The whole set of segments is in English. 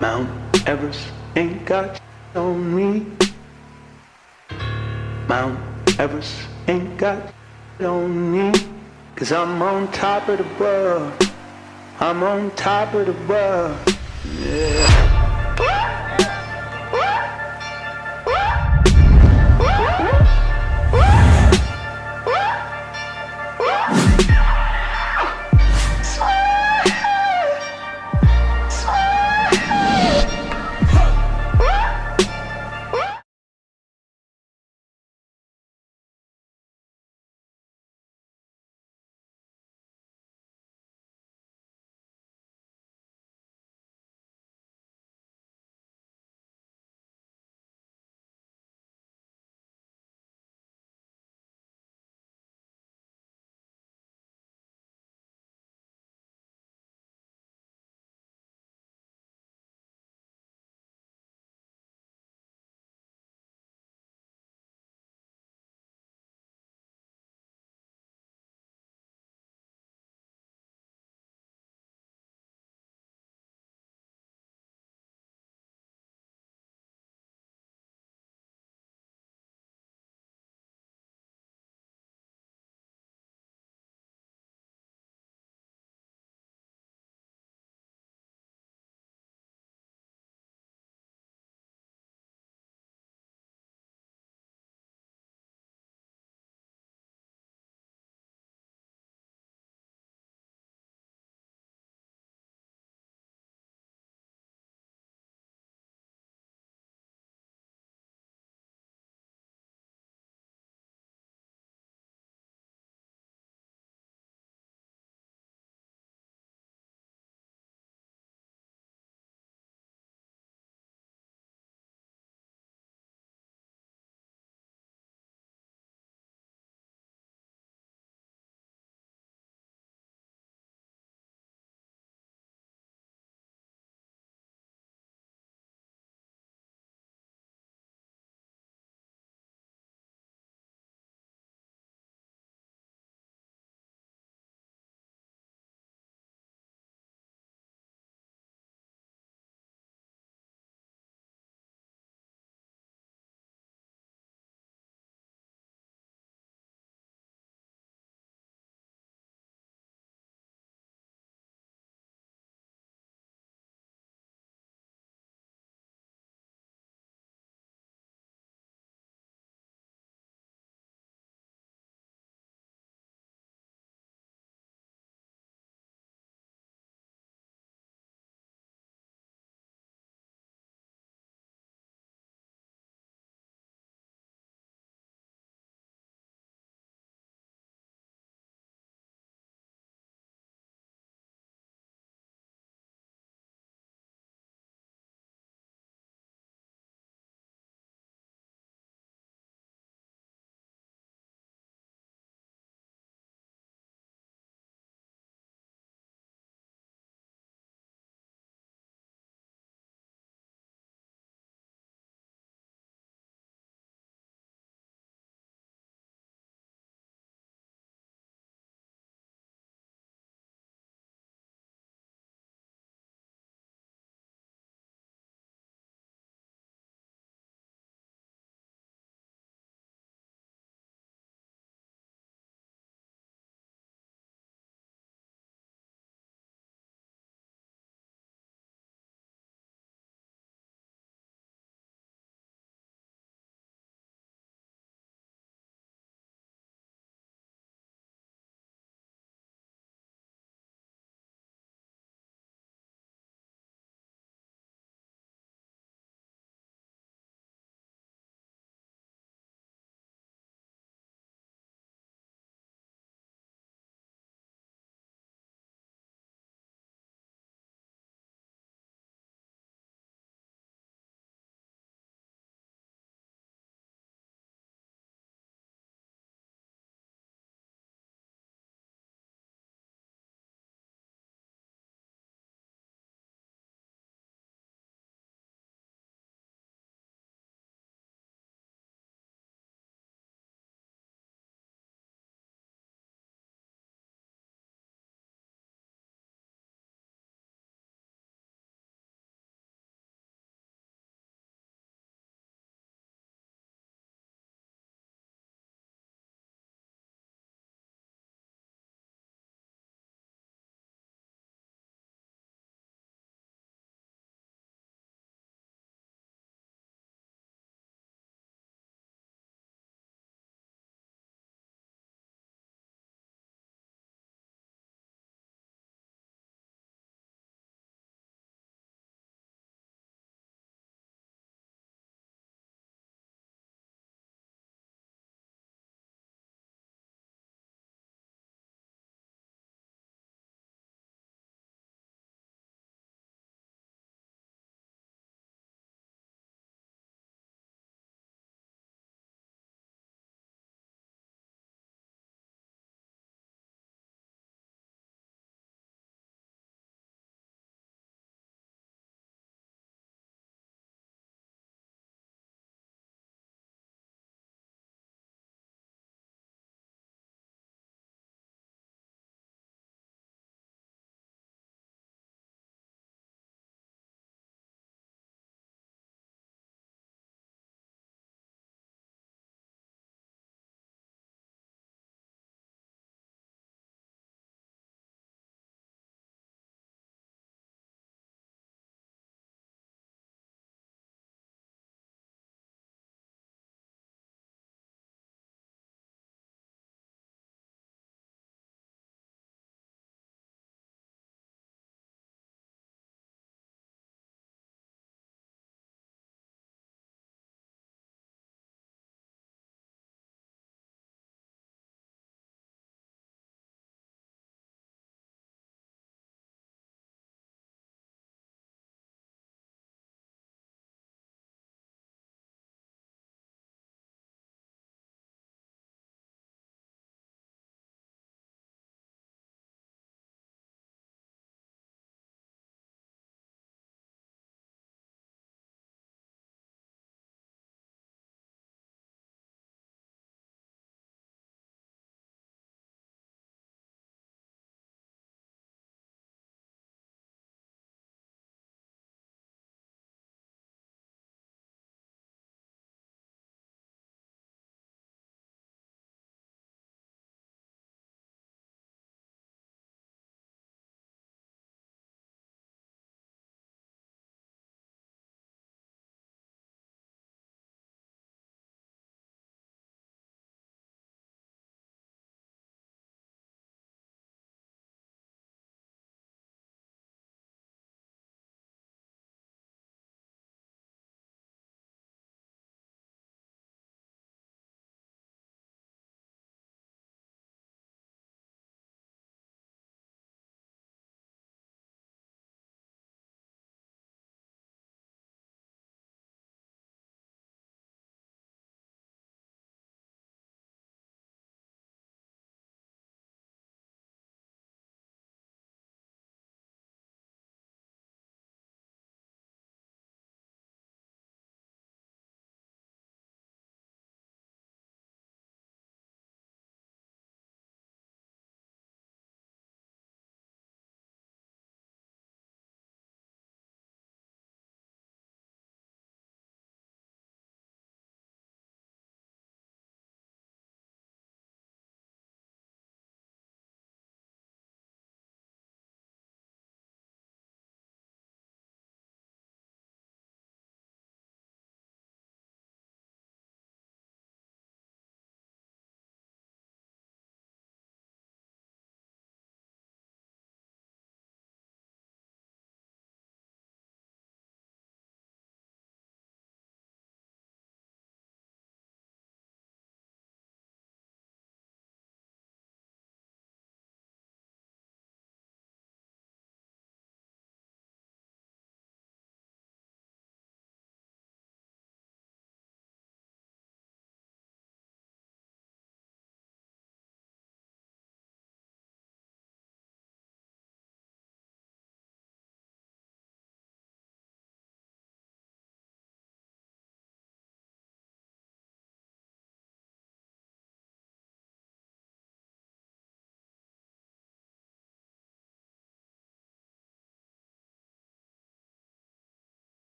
Mount Everest ain't got on me. Mount Everest ain't got on me. 'Cause I'm on top of the world. I'm on top of the world. Yeah.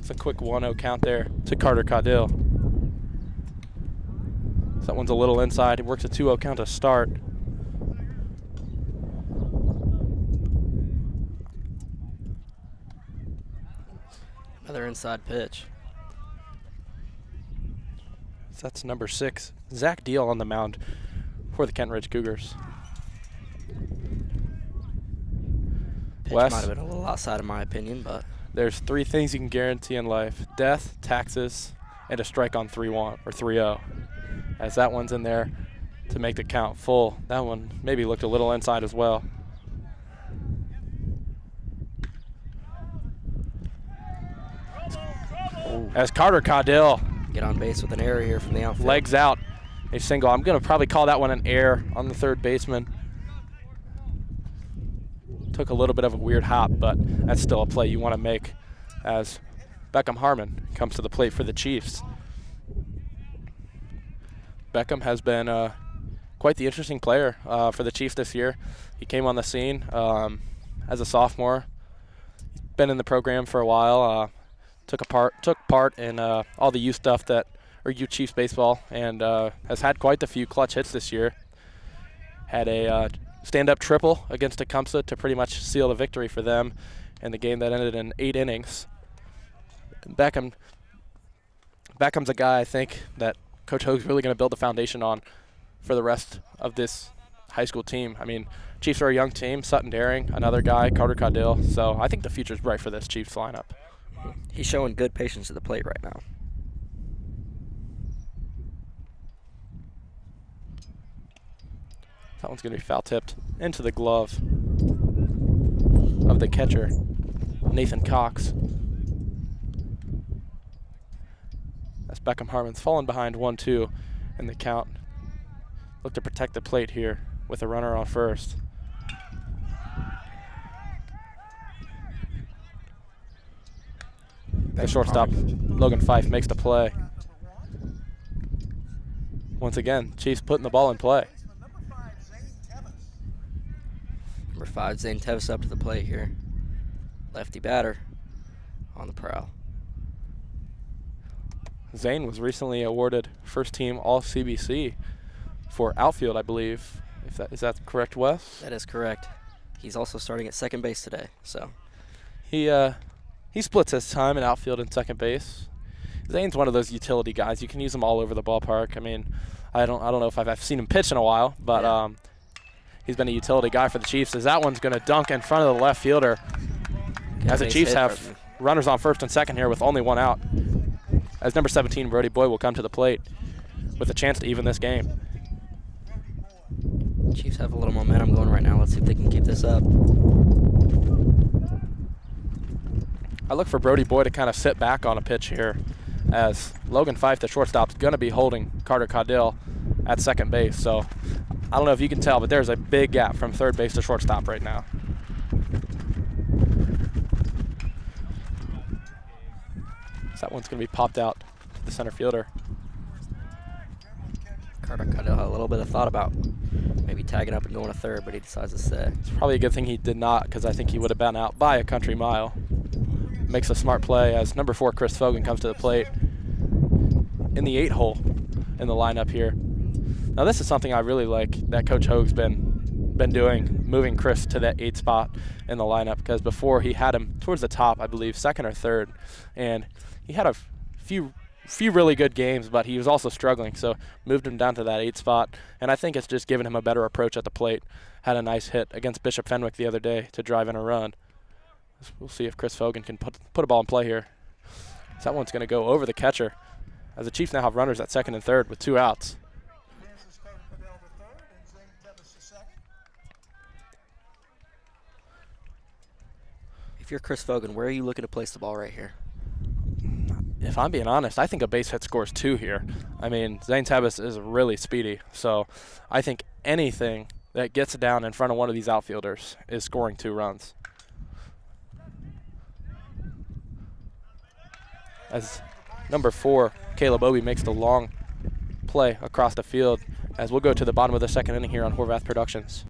It's a quick 1-0 count there to Carter Caudill. So that one's a little inside. It works a 2-0 count to start. Another inside pitch. So that's number 6, Zach Deal on the mound for the Kent Ridge Cougars. Pitch Wes, might have been a little outside of my opinion, but there's 3 things you can guarantee in life: death, taxes, and a strike on 3-1 or 3-0. As that one's in there to make the count full. That one maybe looked a little inside as well. ooh, As Carter Caudill get on base with an error here from the outfield. legs out a single. I'm going to probably call that one an error on the third baseman. Took a little bit of a weird hop, but that's still a play you want to make as Beckham Harmon comes to the plate for the Chiefs. Beckham has been quite the interesting player for the Chiefs this year. He came on the scene as a sophomore. He's been in the program for a while. Took part in all the youth stuff or youth Chiefs baseball, and has had quite a few clutch hits this year. Had a stand-up triple against Tecumseh to pretty much seal the victory for them in the game that ended in 8 innings. Beckham's a guy I think that Coach Hogue's really going to build the foundation on for the rest of this high school team. I mean, Chiefs are a young team. Sutton Daring, another guy, Carter Caudill. So I think the future's bright for this Chiefs lineup. He's showing good patience at the plate right now. That one's going to be foul tipped into the glove of the catcher, Nathan Cox. As Beckham Harmon's fallen behind 1-2 in the count. Look to protect the plate here with a runner on first. The shortstop, Logan Fife, makes the play. Once again, Chiefs putting the ball in play. Number 5, Zane Tevis up to the plate here. Lefty batter on the prowl. Zane was recently awarded first team All-CBC for outfield, I believe. Is that correct, Wes? That is correct. He's also starting at second base today, so. He splits his time in outfield and second base. Zane's one of those utility guys. You can use him all over the ballpark. I mean, I don't know if I've seen him pitch in a while, but yeah. He's been a utility guy for the Chiefs. As that one's going to dunk in front of the left fielder. As the Chiefs have runners on first and second here with only 1 out. As number 17, Brody Boyd, will come to the plate with a chance to even this game. Chiefs have a little momentum going right now. Let's see if they can keep this up. I look for Brody Boyd to kind of sit back on a pitch here, as Logan Fife, the shortstop, is going to be holding Carter Caudill at second base. So I don't know if you can tell, but there's a big gap from third base to shortstop right now. So that one's going to be popped out to the center fielder. Carter Caudill had a little bit of thought about maybe tagging up and going to third, but he decides to stay. It's probably a good thing he did not, because I think he would have been out by a country mile. Makes a smart play as number 4, Chris Fogan, comes to the plate in the 8-hole in the lineup here. Now this is something I really like that Coach Hogue's been doing, moving Chris to that 8 spot in the lineup, because before he had him towards the top, I believe, second or third, and he had a few really good games, but he was also struggling, so moved him down to that 8 spot, and I think it's just given him a better approach at the plate. Had a nice hit against Bishop Fenwick the other day to drive in a run. We'll see if Chris Fogan can put a ball in play here. So that one's going to go over the catcher, as the Chiefs now have runners at second and third with 2 outs. If you're Chris Fogan, where are you looking to place the ball right here? If I'm being honest, I think a base hit scores 2 here. I mean, Zane Tevis is really speedy, so I think anything that gets down in front of one of these outfielders is scoring 2 runs. As number 4, Caleb Obie, makes the long play across the field, as we'll go to the bottom of the second inning here on Horvath Productions.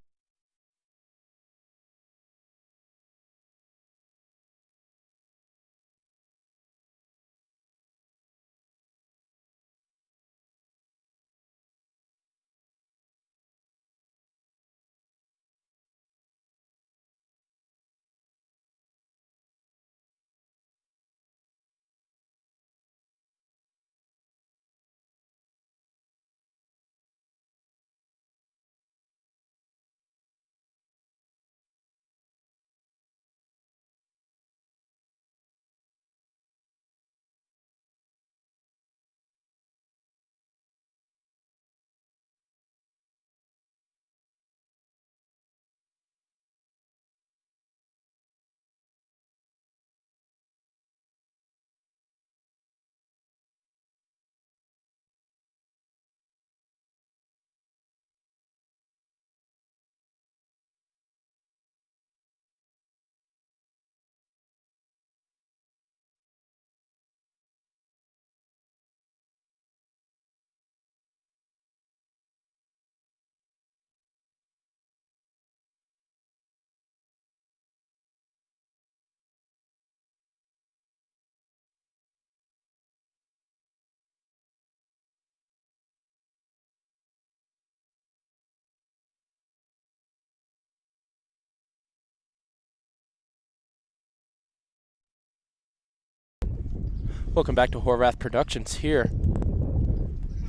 Welcome back to Horvath Productions here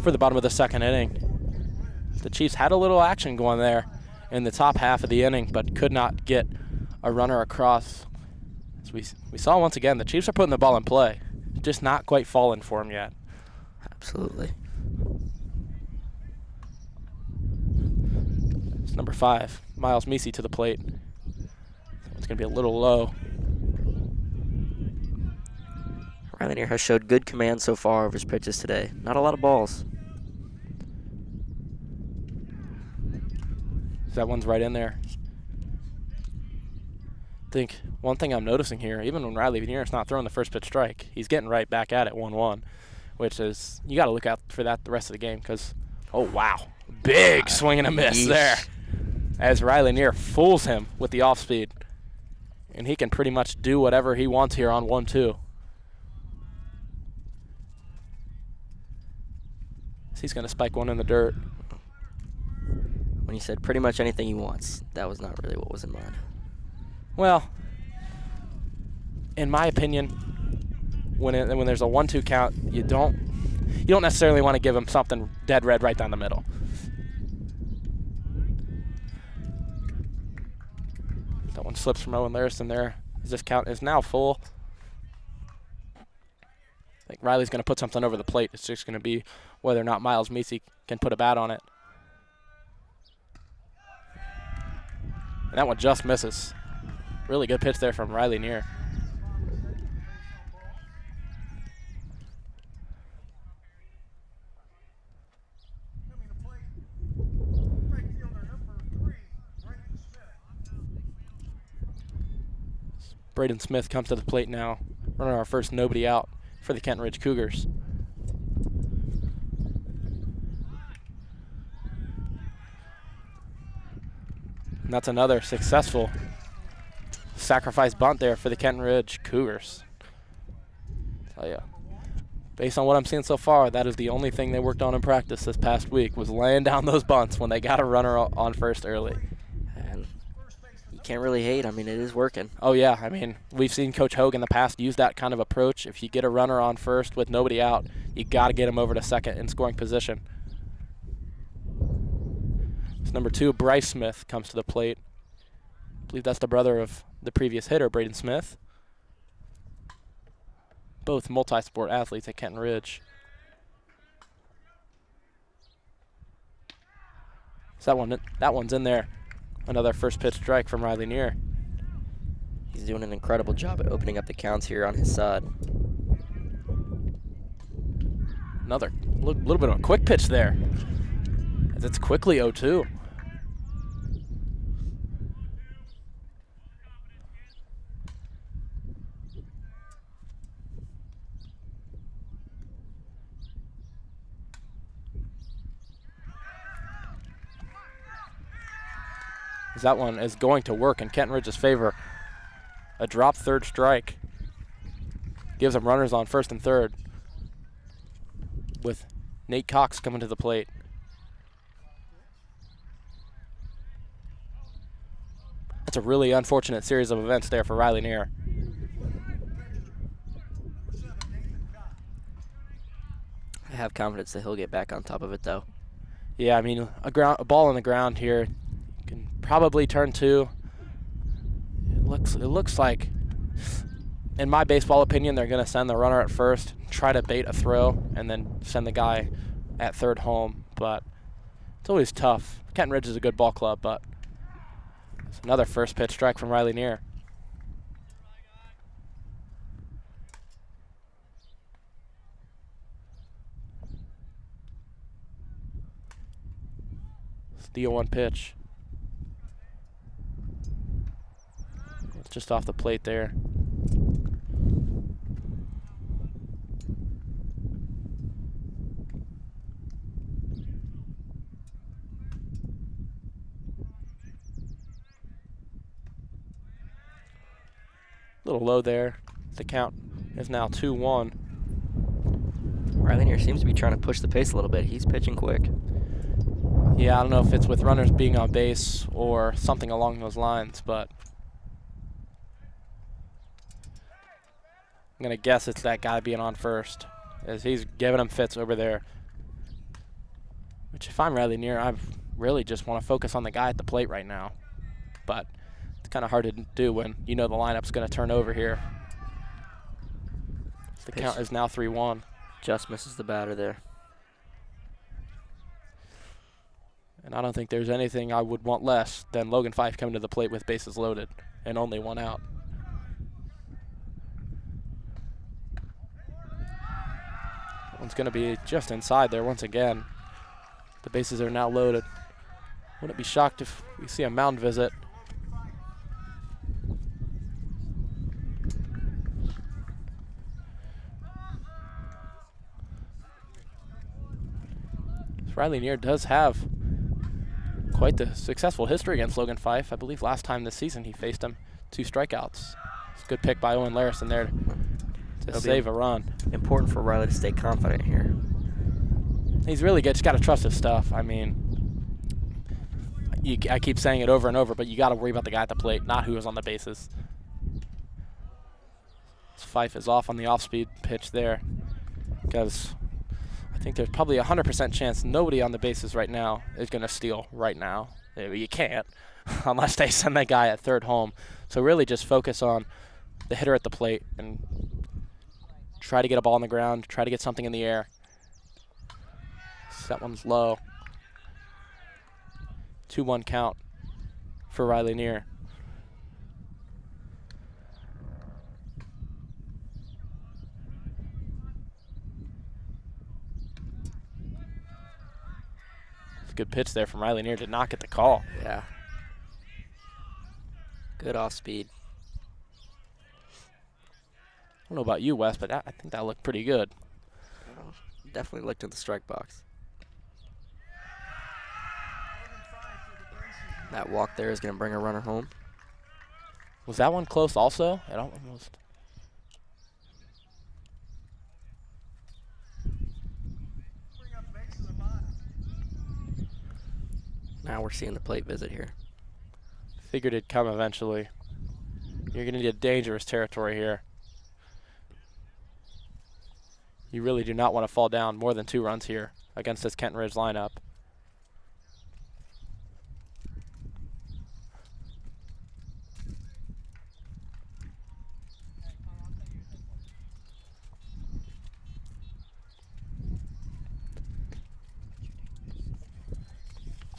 for the bottom of the second inning. The Chiefs had a little action going there in the top half of the inning, but could not get a runner across. As we saw once again, the Chiefs are putting the ball in play, just not quite falling for them yet. Absolutely. It's number 5, Miles Meesey to the plate. It's going to be a little low. Riley Neer has showed good command so far of his pitches today. Not a lot of balls. That one's right in there. I think one thing I'm noticing here, even when Riley Neer's not throwing the first pitch strike, he's getting right back at it 1-1, which is, you got to look out for that the rest of the game because, oh, wow. Big swing and a miss there as Riley Neer fools him with the off speed. And he can pretty much do whatever he wants here on 1-2. He's going to spike one in the dirt. When he said pretty much anything he wants, that was not really what was in mind. Well, in my opinion, when there's a 1-2 count, you don't necessarily want to give him something dead red right down the middle. That one slips from Owen Larison there. This count is now full. I think Riley's going to put something over the plate. It's just going to be whether or not Miles Meesey can put a bat on it. And that one just misses. Really good pitch there from Riley Neer. Braden Smith comes to the plate now, running our first nobody out for the Kenton Ridge Cougars. And that's another successful sacrifice bunt there for the Kenton Ridge Cougars. Tell ya, based on what I'm seeing so far, that is the only thing they worked on in practice this past week, was laying down those bunts when they got a runner on first early. And you can't really hate. I mean, it is working. Oh, yeah. I mean, we've seen Coach Hogue in the past use that kind of approach. If you get a runner on first with nobody out, you got to get him over to second in scoring position. So number 2, Bryce Smith, comes to the plate. I believe that's the brother of the previous hitter, Braden Smith. Both multi-sport athletes at Kenton Ridge. So that one's in there. Another first pitch strike from Riley Neer. He's doing an incredible job at opening up the counts here on his side. Another little bit of a quick pitch there, as it's quickly 0-2. That one is going to work in Kenton Ridge's favor. A drop third strike gives them runners on first and third, with Nate Cox coming to the plate. That's a really unfortunate series of events there for Riley Neer. I have confidence that he'll get back on top of it, though. Yeah, I mean, a ball on the ground here can probably turn 2. It looks like, in my baseball opinion, they're going to send the runner at first, try to bait a throw, and then send the guy at third home. But it's always tough. Kenton Ridge is a good ball club, but it's another first pitch strike from Riley Neer. It's the 0-1 pitch. It's just off the plate there. A little low there. The count is now 2-1. Riley Neer seems to be trying to push the pace a little bit. He's pitching quick. Yeah, I don't know if it's with runners being on base or something along those lines, but I'm going to guess it's that guy being on first, as he's giving him fits over there. Which, if I'm Riley Neer, I really just want to focus on the guy at the plate right now. But it's kind of hard to do when you know the lineup's going to turn over here. The count is now 3-1. Just misses the batter there. And I don't think there's anything I would want less than Logan Fife coming to the plate with bases loaded and only 1 out. That one's going to be just inside there once again. The bases are now loaded. Wouldn't be shocked if we see a mound visit. Riley Neer does have quite the successful history against Logan Fife. I believe last time this season he faced him 2 strikeouts. It's a good pick by Owen Larison there to save a run. Important for Riley to stay confident here. He's really good. Just got to trust his stuff. I mean, I keep saying it over and over, but you got to worry about the guy at the plate, not who is on the bases. Fife is off on the off-speed pitch there because I think there's probably a 100% chance nobody on the bases right now is going to steal right now. You can't unless they send that guy at third home. So really just focus on the hitter at the plate and try to get a ball on the ground, try to get something in the air. So that one's low. 2-1 count for Riley Neer. Good pitch there from Riley Neer. Did not get the call. Yeah. Good off speed. I don't know about you, Wes, but I think that looked pretty good. Well, definitely looked in the strike box. That walk there is going to bring a runner home. Was that one close also? It almost. Now we're seeing the plate visit here. Figured it'd come eventually. You're going to get dangerous territory here. You really do not want to fall down more than 2 runs here against this Kenton Ridge lineup.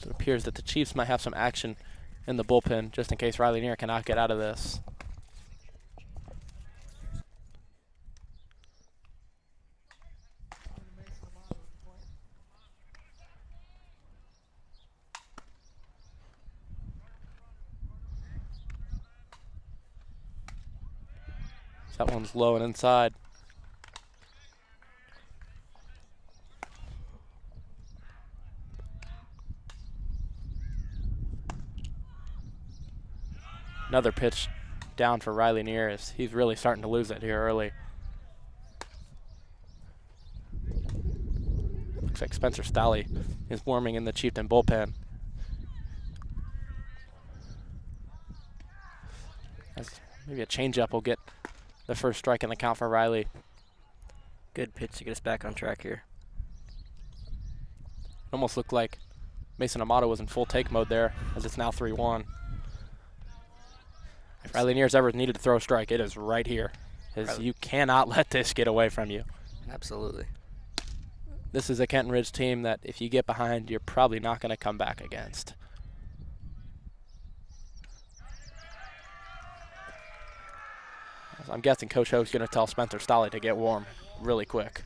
So it appears that the Chiefs might have some action in the bullpen just in case Riley Neer cannot get out of this. That one's low and inside. Another pitch down for Riley Neer as he's really starting to lose it here early. Looks like Spencer Stalley is warming in the Chieftain bullpen. As maybe a changeup will get the first strike in the count for Riley. Good pitch to get us back on track here. It almost looked like Mason Amato was in full take mode there as it's now 3-1. If Riley Neer's ever needed to throw a strike, it is right here. You cannot let this get away from you. Absolutely. This is a Kenton Ridge team that if you get behind, you're probably not going to come back against. I'm guessing Coach Ho's going to tell Spencer Stalley to get warm really quick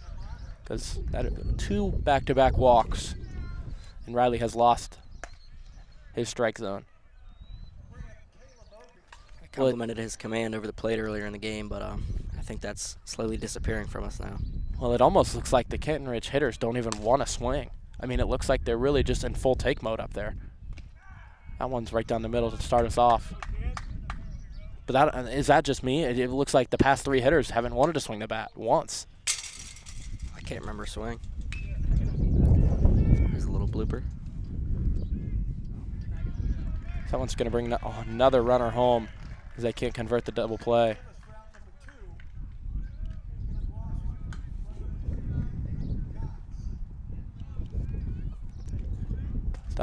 because that 2 back-to-back walks, and Riley has lost his strike zone. Complimented his command over the plate earlier in the game, but I think that's slowly disappearing from us now. Well, it almost looks like the Kenton Ridge hitters don't even want to swing. I mean, it looks like they're really just in full take mode up there. That one's right down the middle to start us off. But is that just me? It looks like the past 3 hitters haven't wanted to swing the bat once. I can't remember a swing. There's a little blooper. That one's going to bring another runner home as they can't convert the double play.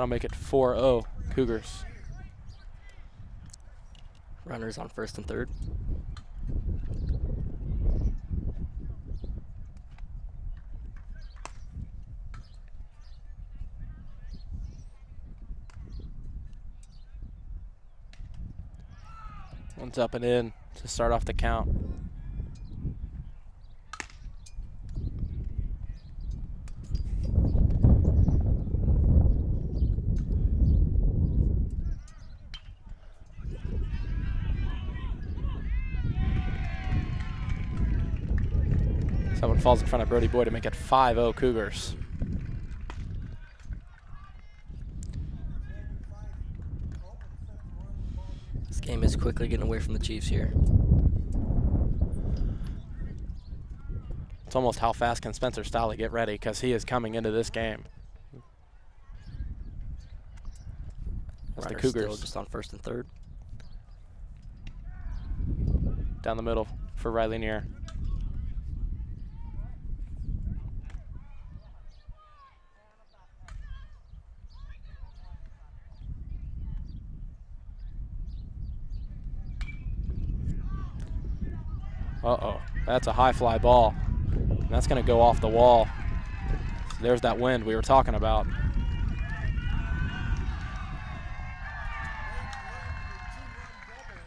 That'll make it 4-0 Cougars. Runners on first and third. One's up and in to start off the count. Someone falls in front of Brody Boyd to make it 5-0 Cougars. This game is quickly getting away from the Chiefs here. It's almost how fast can Spencer Staley get ready, because he is coming into this game. As the Runners Cougars still just on first and third. down the middle for Riley Neer. Uh-oh, that's a high fly ball. And that's going to go off the wall. There's that wind we were talking about.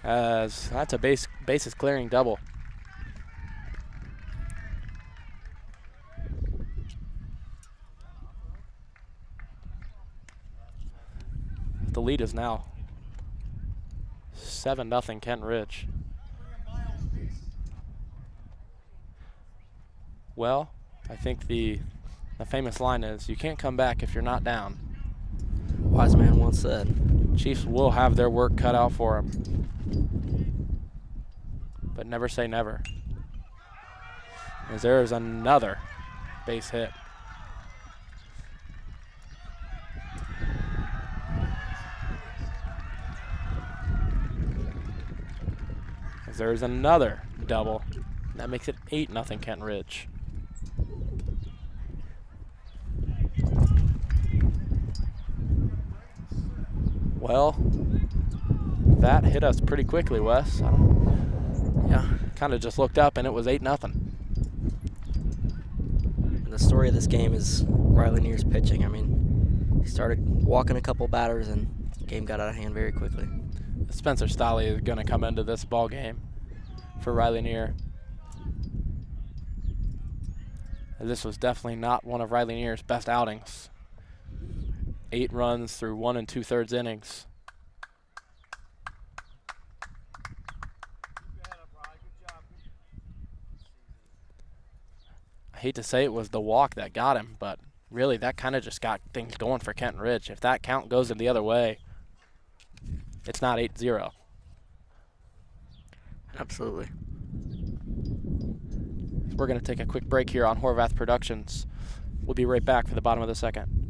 As that's a bases clearing double. The lead is now 7-0 Kenton Ridge. Well, I think the famous line is, you can't come back if you're not down. Wise man once said. Chiefs will have their work cut out for them. But never say never. As there is another base hit. As there is another double. That makes it 8-0 Kenton Ridge. Well, that hit us pretty quickly, Wes. Yeah. Kind of just looked up and it was 8-0. And the story of this game is Riley Neer's pitching. I mean, he started walking a couple batters and the game got out of hand very quickly. Spencer Staley is going to come into this ball game for Riley Neer. This was definitely not one of Riley Neer's best outings. 8 runs through 1 2/3 innings. I hate to say it was the walk that got him, but really that kind of just got things going for Kenton Ridge. If that count goes in the other way, it's not 8-0. Absolutely. We're going to take a quick break here on Horvath Productions. We'll be right back for the bottom of the second.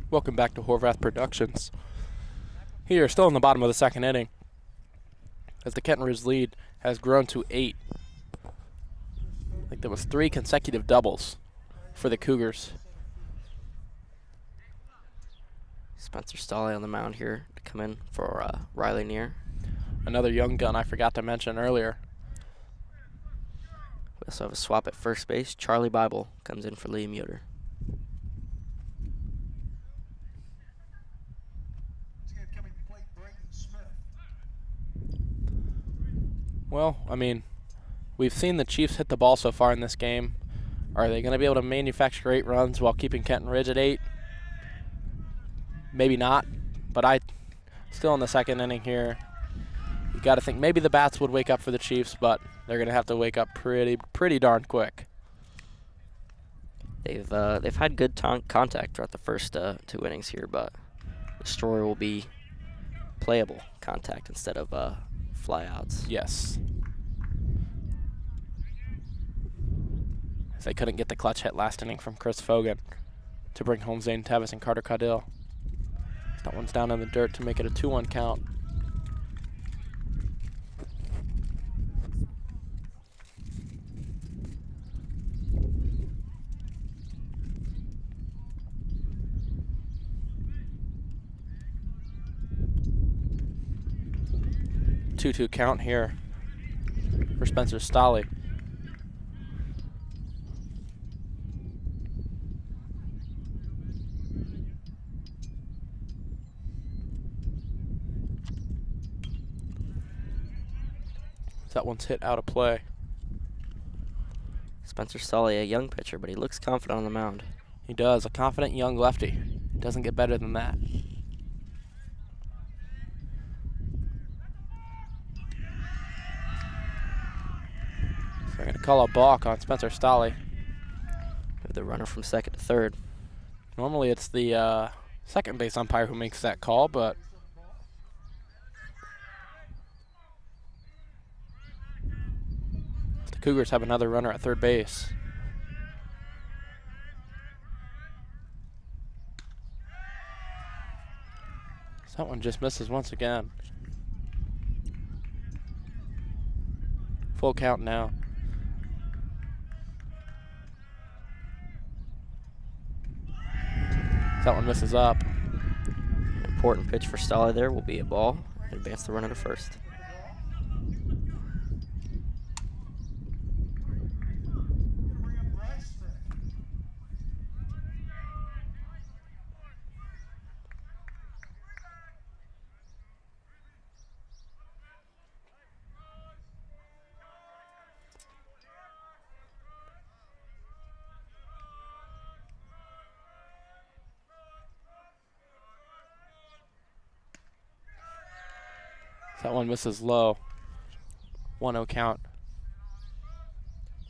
Welcome back to Horvath Productions. Here, still in the bottom of the second inning, as the Kenton Ridge lead has grown to 8. I think there was 3 consecutive doubles for the Cougars. Spencer Stolle on the mound here to come in for Riley Neer. Another young gun I forgot to mention earlier. We also have a swap at first base. Charlie Bible comes in for Liam Yoder. Well, I mean, we've seen the Chiefs hit the ball so far in this game. Are they going to be able to manufacture 8 runs while keeping Kenton Ridge at 8? Maybe not, but still in the second inning here. You got to think maybe the bats would wake up for the Chiefs, but they're going to have to wake up pretty darn quick. They've had good contact throughout the first 2 innings here, but the story will be playable contact instead of flyouts. Yes. As they couldn't get the clutch hit last inning from Chris Fogan to bring home Zane Tevis and Carter Caudill. That one's down in the dirt to make it a 2-1 count. Two count here for Spencer Stolle. That one's hit out of play. Spencer Stolle, a young pitcher, but he looks confident on the mound. He does, a confident young lefty. Doesn't get better than that. So they're going to call a balk on Spencer Stolle. Move the runner from second to third. Normally it's the second base umpire who makes that call, but the Cougars have another runner at third base. So that one just misses once again. Full count now. That one misses up. An important pitch for Stolle there will be a ball. Advance the runner to first. That one misses low. 1-0 count.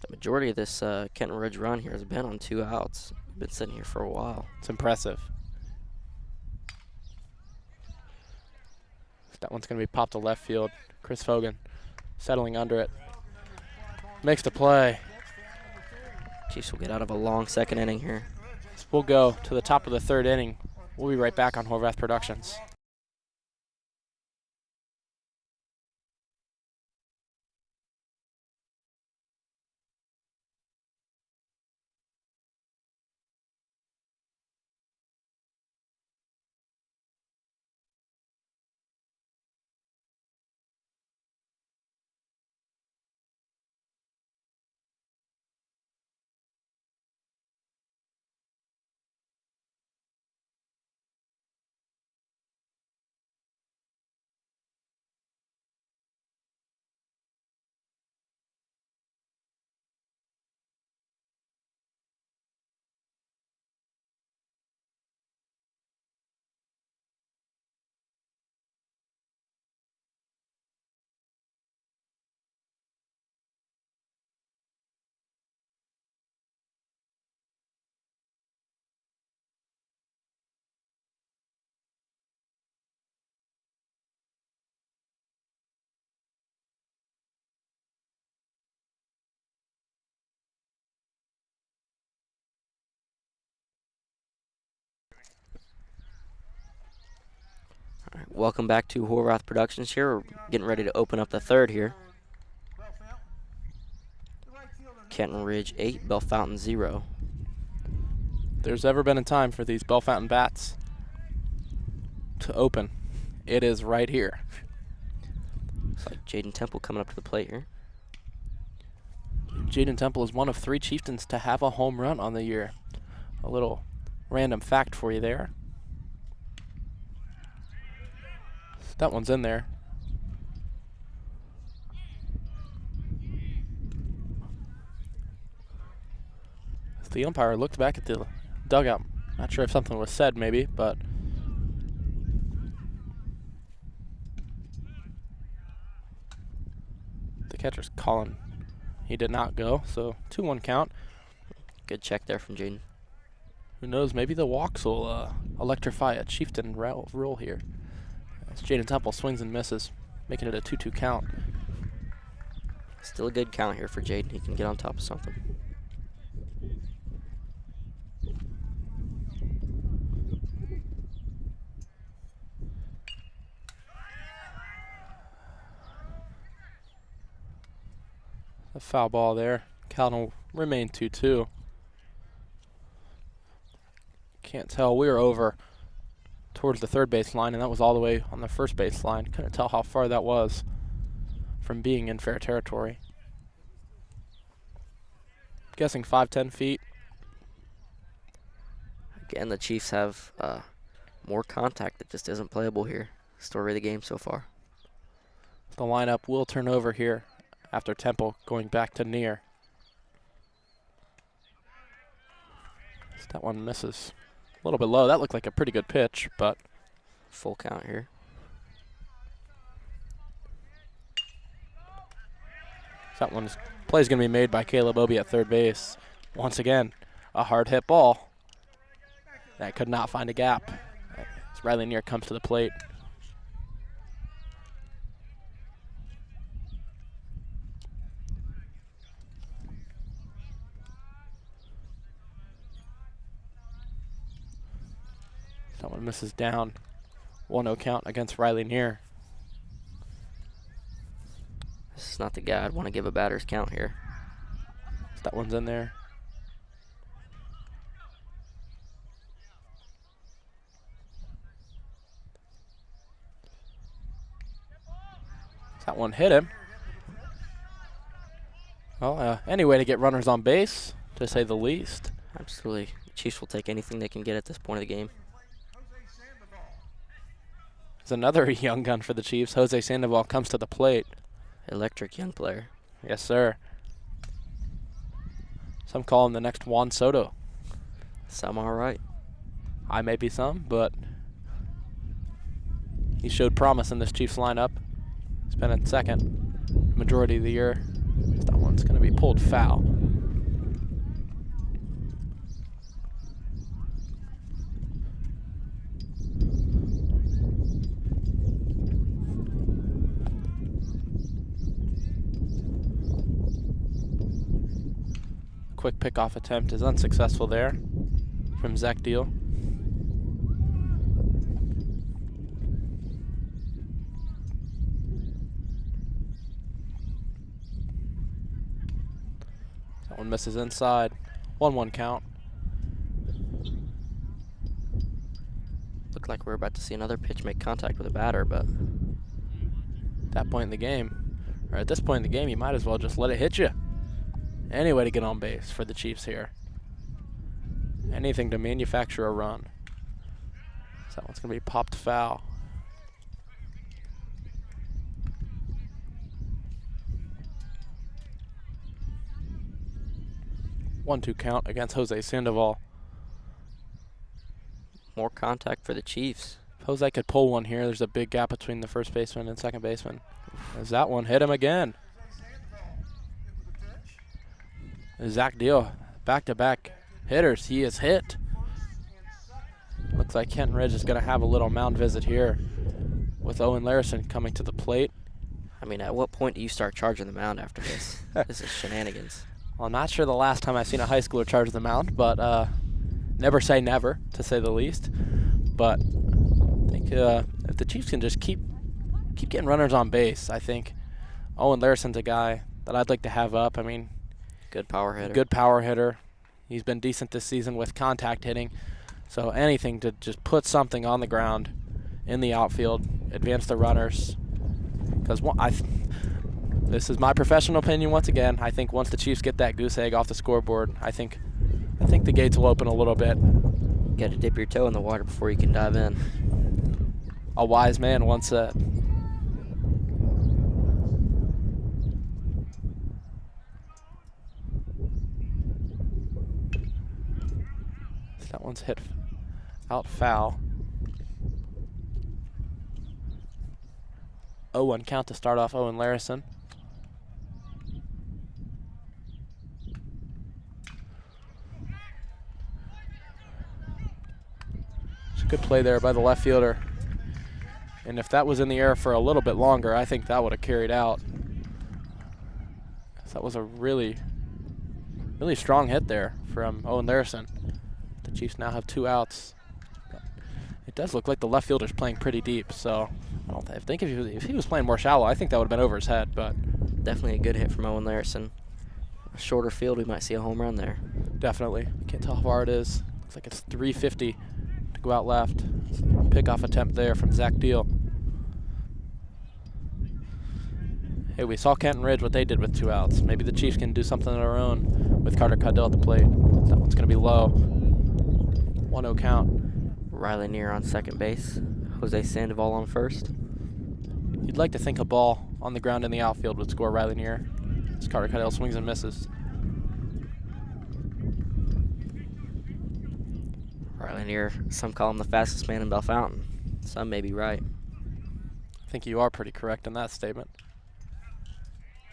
The majority of this Kenton Ridge run here has been on 2 outs. Been sitting here for a while. It's impressive. That one's going to be popped to left field. Chris Fogan settling under it. Makes the play. Chiefs will get out of a long second inning here. We'll go to the top of the 3rd inning. We'll be right back on Horvath Productions. All right, welcome back to Horvath Productions here. We're getting ready to open up the 3rd here. Kenton Ridge 8, Bellefontaine 0. There's ever been a time for these Bellefontaine bats. to open. It is right here. Looks like Jaden Temple coming up to the plate here. Jaden Temple is one of 3 Chieftains to have a home run on the year. A little random fact for you there. That one's in there. The umpire looked back at the dugout. Not sure if something was said maybe, but the catcher's calling. He did not go, so 2-1 count. Good check there from Jaden. Who knows, maybe the walks will electrify a Chieftain rule here. As Jaden Temple swings and misses, making it a 2-2 count. Still a good count here for Jaden. He can get on top of something. A foul ball there. Count will remain 2-2. Can't tell. We were over towards the third base line, and that was all the way on the first base line. Couldn't tell how far that was from being in fair territory. Guessing 5-10 feet. Again, the Chiefs have more contact that just isn't playable here. Story of the game so far. The lineup will turn over here after Temple going back to near. That one misses a little bit low. That looked like a pretty good pitch, but full count here. That one's play's going to be made by Caleb Obie at third base. Once again, a hard hit ball that could not find a gap as Riley Neer comes to the plate. That one misses down. 1-0 count against Riley Neer. This is not the guy I'd want to give a batter's count here. That one's in there. That one hit him. Well, any way to get runners on base, to say the least. Absolutely. The Chiefs will take anything they can get at this point of the game. There's another young gun for the Chiefs. Jose Sandoval comes to the plate. Electric young player. Yes, sir. Some call him the next Juan Soto. Some are right. I may be some, but he showed promise in this Chiefs lineup. He's been at second majority of the year. That one's going to be pulled foul. Quick pickoff attempt is unsuccessful there from Zach Deal. That one misses inside. 1-1 count. Looked like we're about to see another pitch make contact with a batter, but at that point in the game, or at this point in the game, you might as well just let it hit you. Any way to get on base for the Chiefs here. Anything to manufacture a run. So that one's going to be popped foul. One-two count against Jose Sandoval. more contact for the Chiefs. Jose could pull one here. There's a big gap between the first baseman and second baseman. As that one hit him again. Zach Deal, back-to-back hitters. He is hit. Looks like Kenton Ridge is going to have a little mound visit here with Owen Larison coming to the plate. I mean, at what point do you start charging the mound after this? This is shenanigans. Well, I'm not sure the last time I've seen a high schooler charge the mound, but never say never, to say the least. But I think if the Chiefs can just keep getting runners on base, I think Owen Larison's a guy that I'd like to have up. I mean, good power hitter. Good power hitter. He's been decent this season with contact hitting. So anything to just put something on the ground in the outfield, advance the runners. Because this is my professional opinion once again. I think once the Chiefs get that goose egg off the scoreboard, I think the gates will open a little bit. Got to dip your toe in the water before you can dive in. A wise man once said. That one's hit out foul. 0-1 count to start off Owen Larison. It's a good play there by the left fielder. And if that was in the air for a little bit longer, I think that would have carried out. That was a really, really strong hit there from Owen Larison. The Chiefs now have 2 outs. It does look like the left fielder's playing pretty deep, so I think if he was playing more shallow, I think that would have been over his head, but Definitely a good hit from Owen Larison. A shorter field, we might see a home run there. definitely. Can't tell how far it is. Looks like it's 350 to go out left. Pickoff attempt there from Zach Deal. Hey, we saw Kenton Ridge, what they did with 2 outs. Maybe the Chiefs can do something of their own with Carter Caudell at the plate. That one's going to be low. 1-0 count. Riley Neer on second base. Jose Sandoval on first. You'd like to think a ball on the ground in the outfield would score Riley Neer. As Carter Caudell swings and misses. Riley Neer, some call him the fastest man in Bellefontaine. Some may be right. I think you are pretty correct in that statement.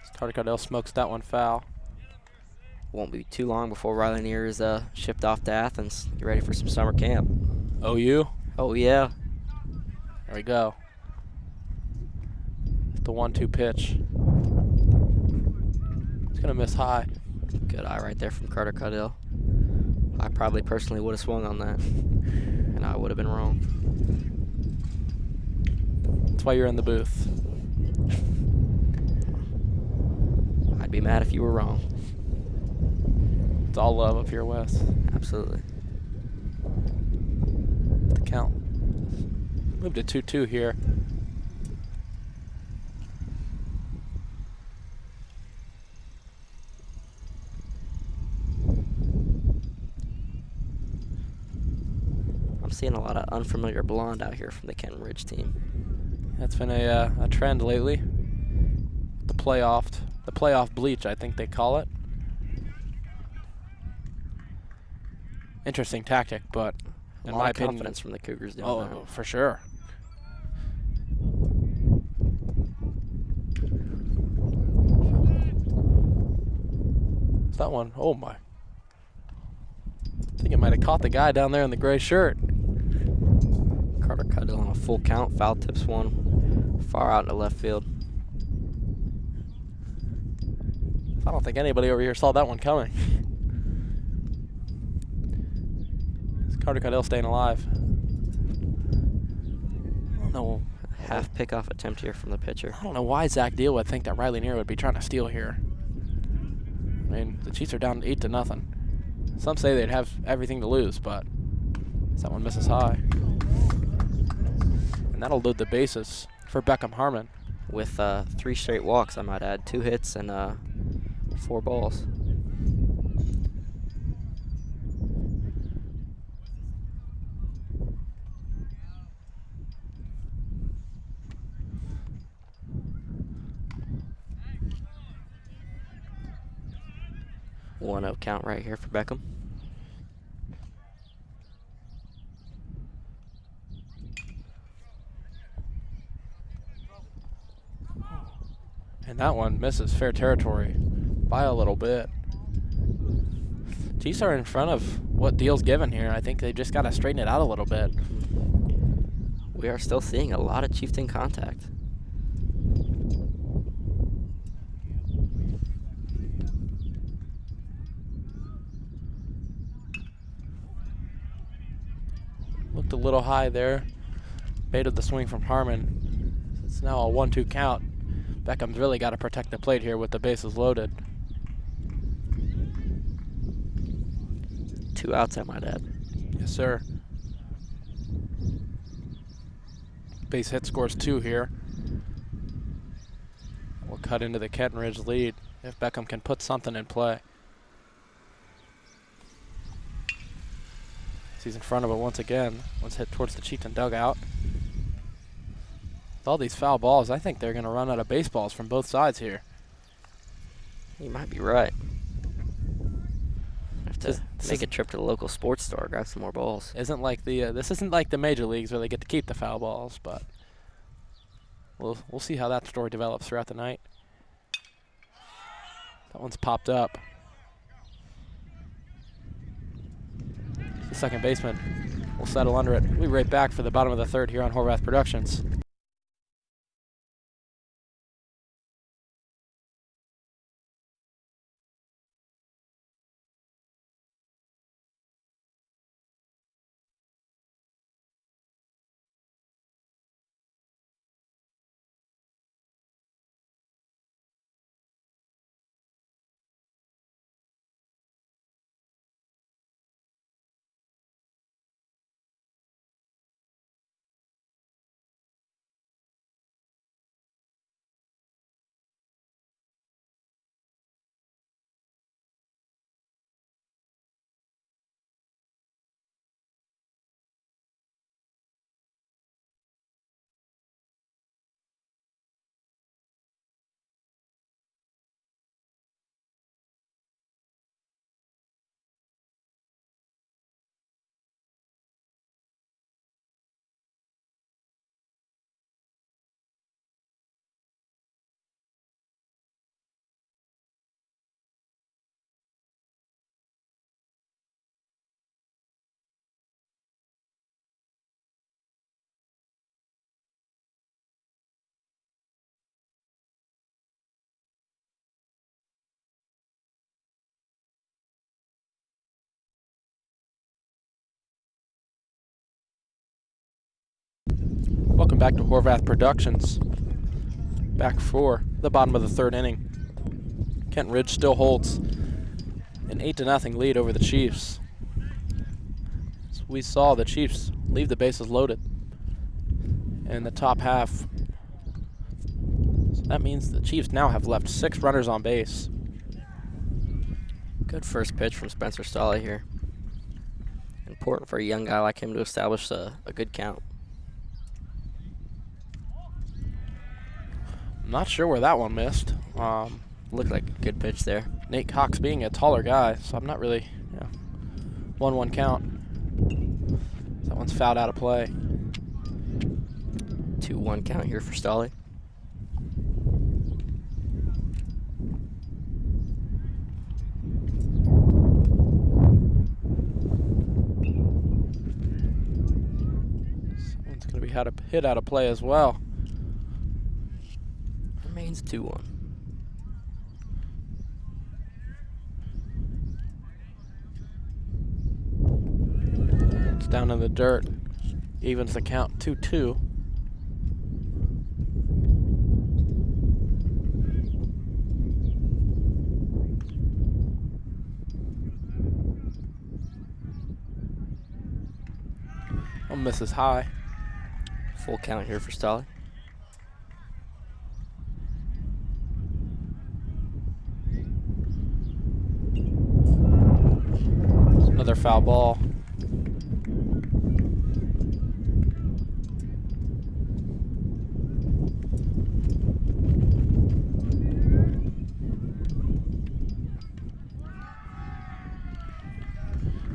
As Carter Caudell smokes that one foul. Won't be too long before Riley Neer is shipped off to Athens. Get ready for some summer camp. OU. Oh, yeah. There we go. The 1-2 pitch. It's going to miss high. Good eye right there from Carter Caudell. I probably personally would have swung on that, and I would have been wrong. That's why you're in the booth. I'd be mad if you were wrong. It's all love up here, Wes. Absolutely. The count. Moved to 2-2 here. I'm seeing a lot of unfamiliar blonde out here from the Kenton Ridge team. That's been a trend lately. The playoff bleach, I think they call it. Interesting tactic, but in my opinion, confidence from the Cougars doing that. oh, for sure. That one, oh my. I think it might have caught the guy down there in the gray shirt. Carter Caudell on a full count, foul tips one, far out into left field. I don't think anybody over here saw that one coming. Is Carter Caudell staying alive? I don't know. Half pickoff attempt here from the pitcher. I don't know why Zach Deal would think that Riley Neer would be trying to steal here. I mean, the Chiefs are down 8-0. Some say they'd have everything to lose, but that one misses high. And that'll load the bases for Beckham Harmon. With 3 straight walks, I might add, 2 hits and 4 balls. One 1-0 count right here for Beckham. And that one misses fair territory by a little bit. Chiefs are in front of what Deal's given here. I think they just got to straighten it out a little bit. We are still seeing a lot of Chieftain contact. Looked a little high there. Baited the swing from Harmon. It's now a 1-2 count. Beckham's really got to protect the plate here with the bases loaded. 2 outs, I might add. Yes, sir. Base hit scores 2 here. We'll cut into the Kenton Ridge lead if Beckham can put something in play. He's in front of it once again. One's hit towards the Chieftain dugout. With all these foul balls, I think they're going to run out of baseballs from both sides here. You might be right. Have to make a trip to the local sports store, grab some more balls. Isn't like the this isn't like the major leagues where they get to keep the foul balls, but we'll see how that story develops throughout the night. That one's popped up. The second baseman will settle under it. We'll be right back for the bottom of the third here on Horvath Productions. Welcome back to Horvath Productions. Back for the bottom of the third inning. Kenton Ridge still holds an 8-0 lead over the Chiefs. So we saw the Chiefs leave the bases loaded in the top half. So that means the Chiefs now have left 6 runners on base. Good first pitch from Spencer Stolle here. Important for a young guy like him to establish a good count. I'm not sure where that one missed. Looked like a good pitch there. Nate Cox being a taller guy, so I'm not really, 1-1 count. That one's fouled out of play. 2-1 count here for Stolle. Someone's going to be hit out of play as well. Remains 2-1. It's down in the dirt. Evens the count 2-2. One misses high. Full count here for Stolle. Another foul ball.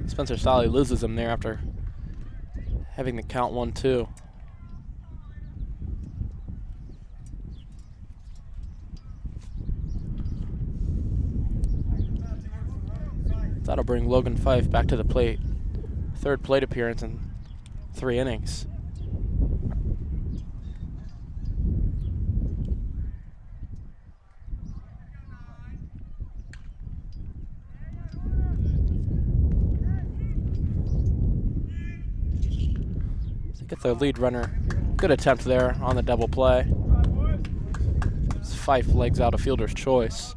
Spencer Stolle loses him there after having the count 1-2. That'll bring Logan Fife back to the plate. Third plate appearance in 3 innings. To get their lead runner. Good attempt there on the double play. Fife legs out a fielder's choice.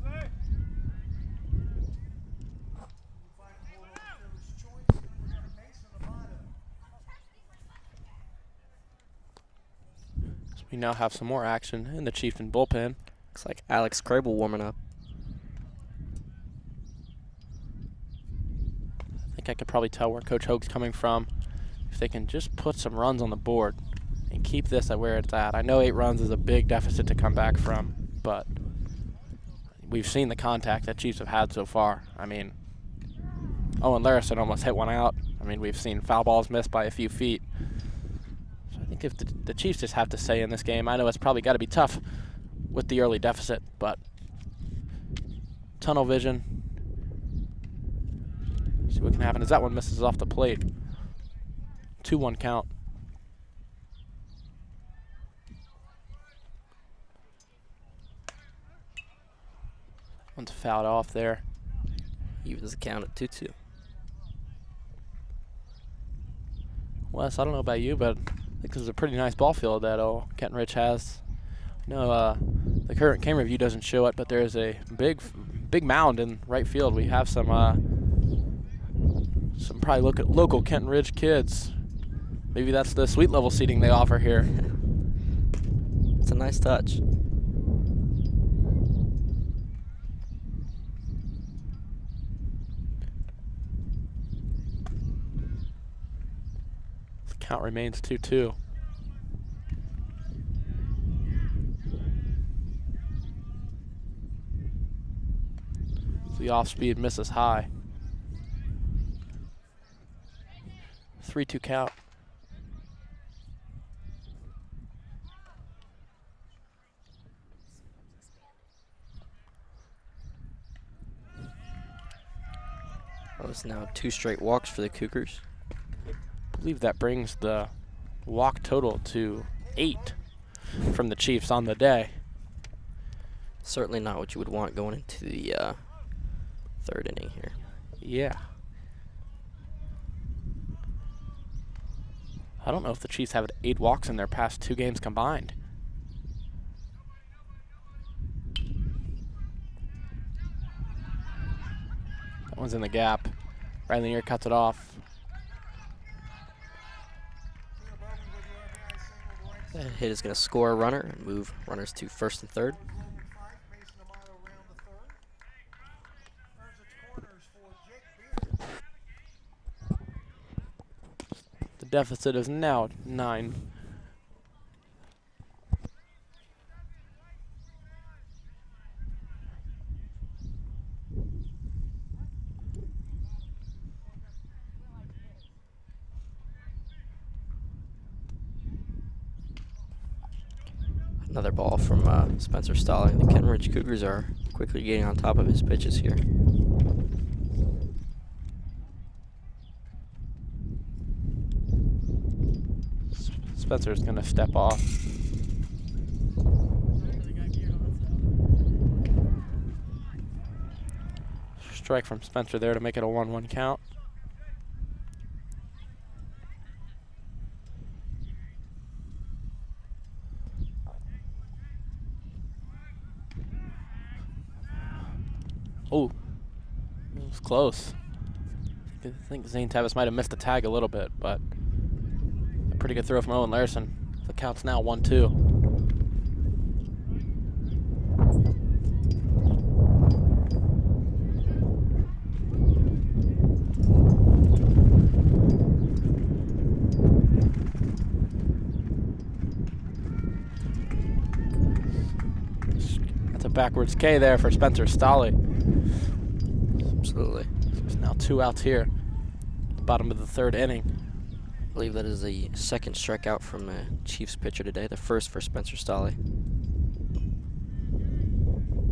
We now have some more action in the Chieftain bullpen. Looks like Alex Crable warming up. I think I could probably tell where Coach Hoag's coming from. If they can just put some runs on the board and keep this at where it's at. I know 8 runs is a big deficit to come back from, but we've seen the contact that Chiefs have had so far. I mean, Owen Larison almost hit one out. I mean, we've seen foul balls missed by a few feet. So I think if the Chiefs just have to say in this game, I know it's probably got to be tough with the early deficit, but tunnel vision. See what can happen as that one misses off the plate. 2-1 count. One's fouled off there. Evens the count at 2-2. Wes, I don't know about you, but I think this is a pretty nice ball field that Kenton Ridge has. No, the current camera view doesn't show it, but there's a big mound in right field. We have some probably local Kenton Ridge kids. Maybe that's the suite level seating they offer here. It's a nice touch. The count remains 2-2. The off speed misses high. 3-2 count. Oh, it's now 2 straight walks for the Cougars. I believe that brings the walk total to 8 from the Chiefs on the day. Certainly not what you would want going into the 3rd inning here. Yeah. I don't know if the Chiefs have 8 walks in their past 2 games combined. That one's in the gap. Riley Neer cuts it off. That hit is going to score a runner and move runners to 1st and 3rd. The deficit is now 9. Another ball from Spencer Stalling. The Kenton Ridge Cougars are quickly getting on top of his pitches here. Spencer's going to step off. Strike from Spencer there to make it a 1-1 count. Oh, it was close. I think Zane Tavis might have missed the tag a little bit, but a pretty good throw from Owen Larison. The count's now 1-2. That's a backwards K there for Spencer Stolle. Absolutely. There's now 2 outs here. Bottom of the 3rd inning. I believe that is the 2nd strikeout from the Chiefs pitcher today, the 1st for Spencer Stolle.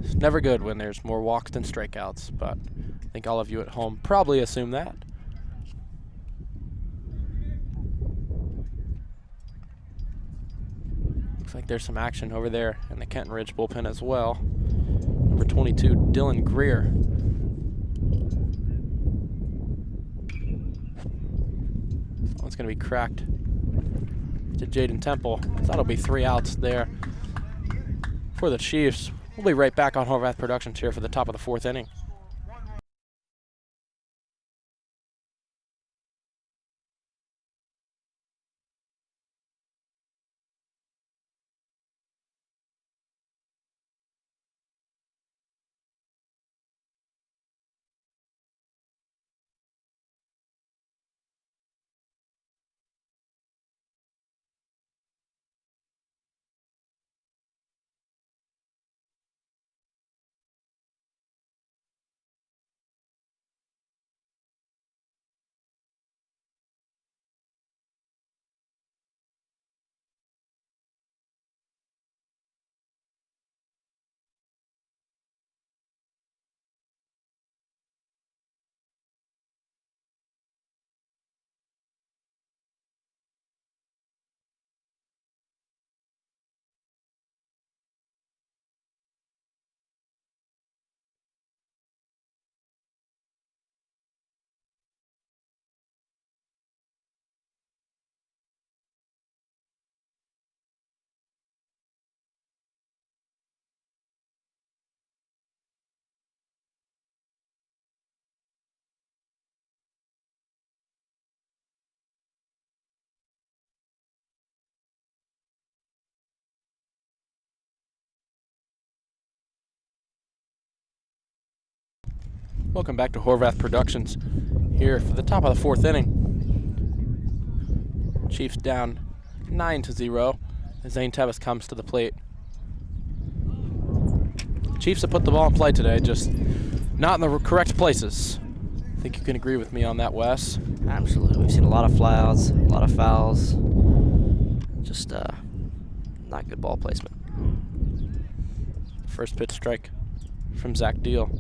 It's never good when there's more walks than strikeouts, but I think all of you at home probably assume that. Looks like there's some action over there in the Kenton Ridge bullpen as well. Number 22, Dylan Greer. One's going to be cracked to Jaden Temple. So that'll be 3 outs there for the Chiefs. We'll be right back on Horvath Productions here for the top of the 4th inning. Welcome back to Horvath Productions here for the top of the 4th inning. Chiefs down 9-0 as Zane Tevis comes to the plate. Chiefs have put the ball in play today, just not in the correct places. I think you can agree with me on that, Wes. Absolutely. We've seen a lot of flyouts, a lot of fouls. Just not good ball placement. First pitch strike from Zach Deal.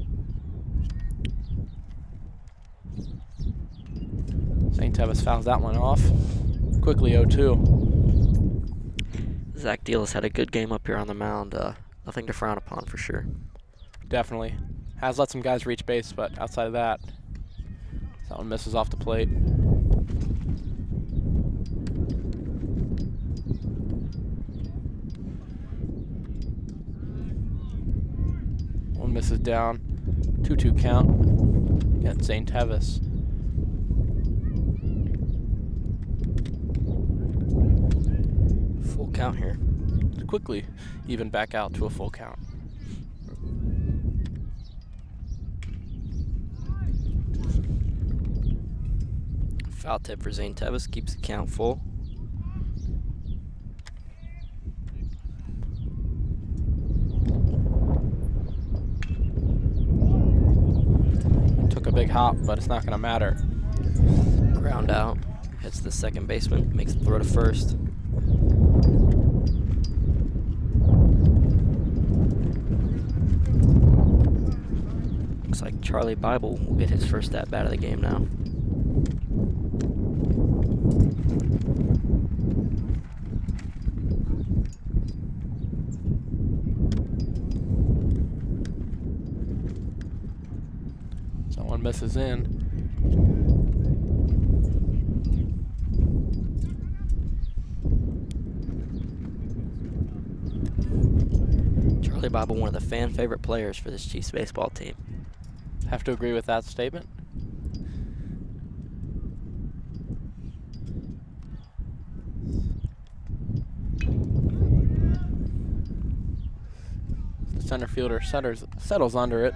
St. Tevis fouls that one off. Quickly 0-2. Zach Deal has had a good game up here on the mound. Nothing to frown upon for sure. Definitely. Has let some guys reach base, but outside of that, that one misses off the plate. One misses down. 2-2 count against St. Tevis. Full count here. Quickly even back out to a full count. Foul tip for Zane Tevis keeps the count full. Took a big hop, but it's not going to matter. Ground out. Hits the second baseman. Makes the throw to first. Looks like Charlie Bible will get his first at-bat of the game now. Someone misses in. Charlie Bible, one of the fan favorite players for this Chiefs baseball team. Have to agree with that statement. The center fielder settles under it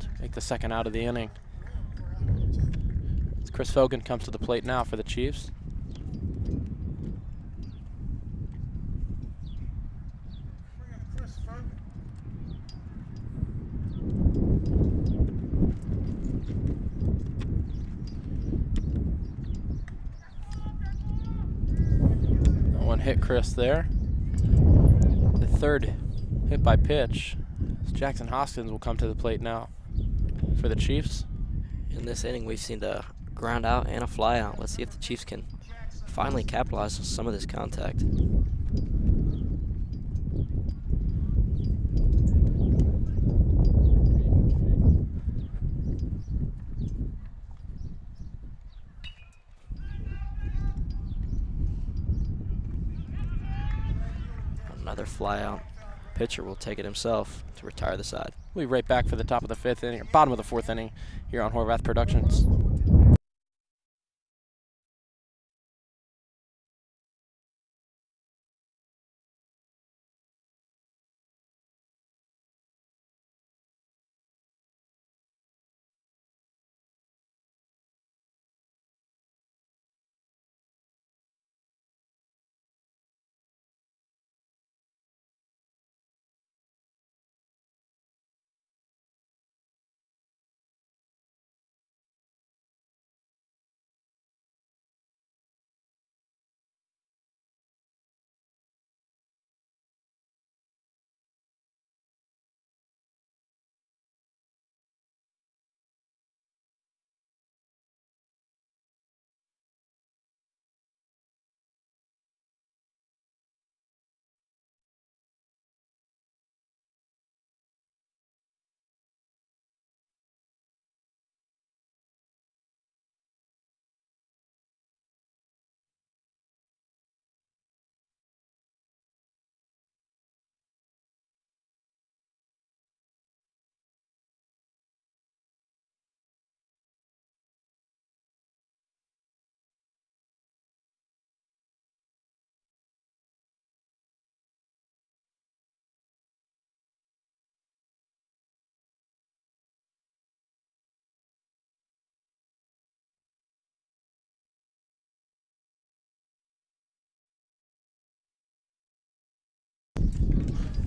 to make the second out of the inning. Chris Fogan comes to the plate now for the Chiefs. One hit Chris there. The third hit by pitch. Jackson Hoskins will come to the plate now for the Chiefs. In this inning, we've seen the ground out and a fly out. Let's see if the Chiefs can finally capitalize on some of this contact. Another fly out. Pitcher will take it himself to retire the side. We'll be right back for the top of the 5th inning, or bottom of the 4th inning here on Horvath Productions.